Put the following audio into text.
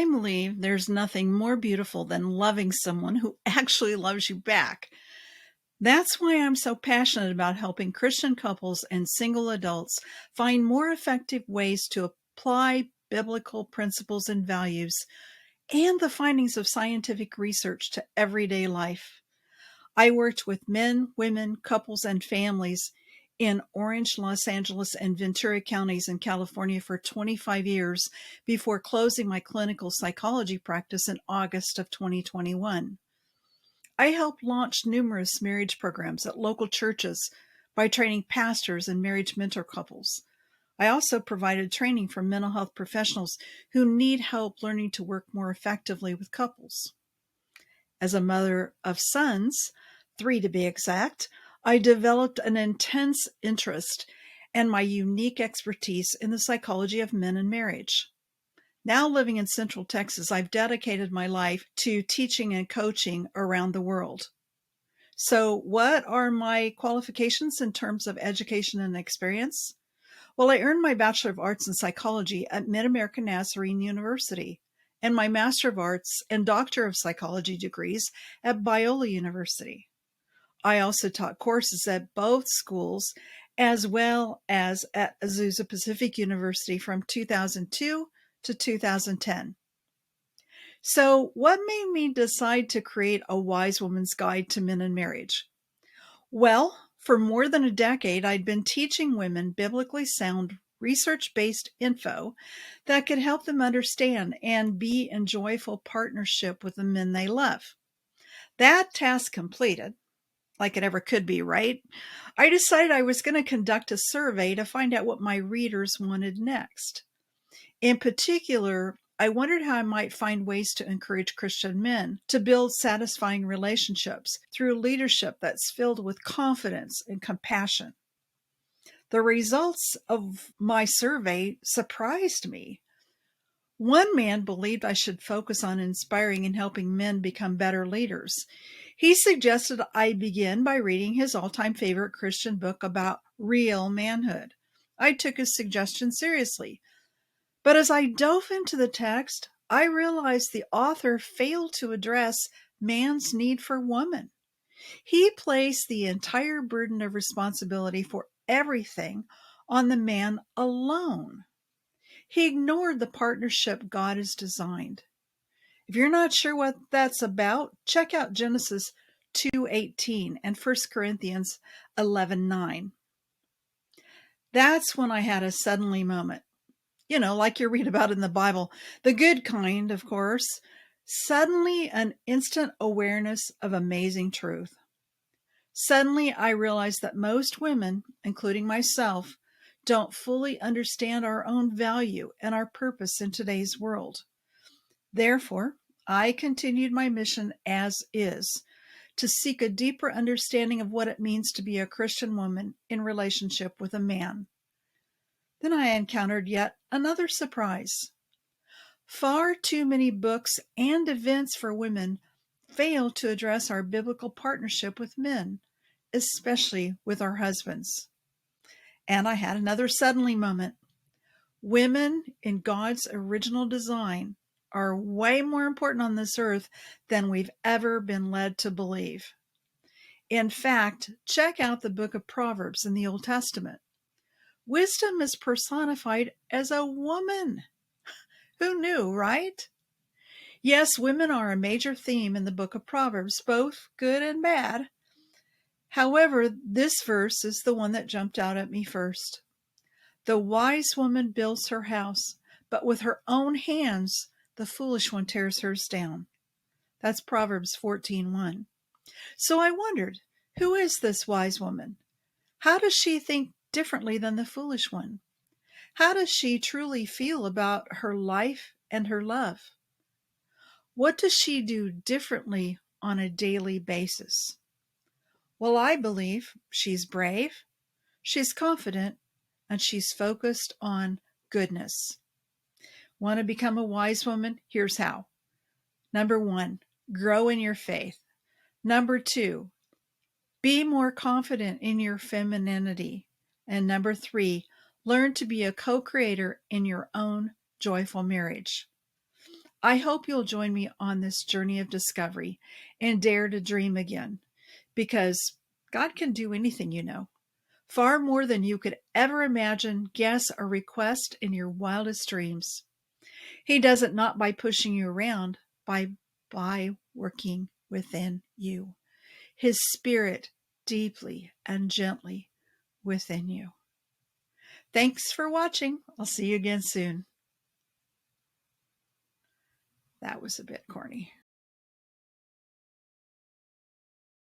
I believe there's nothing more beautiful than loving someone who actually loves you back. That's why I'm so passionate about helping Christian couples and single adults find more effective ways to apply biblical principles and values and the findings of scientific research to everyday life. I worked with men, women, couples, and families in Orange, Los Angeles, and Ventura counties in California for 25 years before closing my clinical psychology practice in August of 2021. I helped launch numerous marriage programs at local churches by training pastors and marriage mentor couples. I also provided training for mental health professionals who need help learning to work more effectively with couples. As a mother of sons, 3 to be exact, I developed an intense interest and my unique expertise in the psychology of men and marriage. Now living in Central Texas, I've dedicated my life to teaching and coaching around the world. So, what are my qualifications in terms of education and experience? Well, I earned my Bachelor of Arts in Psychology at Mid-American Nazarene University and my Master of Arts and Doctor of Psychology degrees at Biola University. I also taught courses at both schools as well as at Azusa Pacific University from 2002 to 2010. So, what made me decide to create a Wise Woman's Guide to Men in Marriage? Well, for more than a decade, I'd been teaching women biblically sound, research based info that could help them understand and be in joyful partnership with the men they love. That task completed, like it ever could be, right? I decided I was going to conduct a survey to find out what my readers wanted next. In particular, I wondered how I might find ways to encourage Christian men to build satisfying relationships through leadership that's filled with confidence and compassion. The results of my survey surprised me. One man believed I should focus on inspiring and helping men become better leaders. He suggested I begin by reading his all-time favorite Christian book about real manhood. I took his suggestion seriously. But as I dove into the text, I realized the author failed to address man's need for woman. He placed the entire burden of responsibility for everything on the man alone. He ignored the partnership God has designed. If you're not sure what that's about, check out Genesis 2:18 and 1 Corinthians 11:9. That's when I had a suddenly moment. Like you read about in the Bible, the good kind, of course. Suddenly, an instant awareness of amazing truth. Suddenly, I realized that most women, including myself, don't fully understand our own value and our purpose in today's world. Therefore, I continued my mission as is to seek a deeper understanding of what it means to be a Christian woman in relationship with a man. Then I encountered yet another surprise. Far too many books and events for women fail to address our biblical partnership with men, especially with our husbands. And I had another suddenly moment. Women in God's original design are way more important on this earth than we've ever been led to believe. In fact, check out the book of Proverbs in the Old Testament. Wisdom is personified as a woman. Who knew, right? Yes, women are a major theme in the book of Proverbs, both good and bad. However, this verse is the one that jumped out at me first. The wise woman builds her house, but with her own hands, the foolish one tears hers down. That's Proverbs 14:1. So I wondered, who is this wise woman? How does she think differently than the foolish one? How does she truly feel about her life and her love? What does she do differently on a daily basis? Well, I believe she's brave, she's confident, and she's focused on goodness. Want to become a wise woman? Here's how. Number 1, grow in your faith. Number 2, be more confident in your femininity. And number 3, learn to be a co-creator in your own joyful marriage. I hope you'll join me on this journey of discovery and dare to dream again, because God can do anything, far more than you could ever imagine, guess, or request in your wildest dreams. He does it not by pushing you around, by working within you. His Spirit deeply and gently within you. Thanks for watching. I'll see you again soon. That was a bit corny.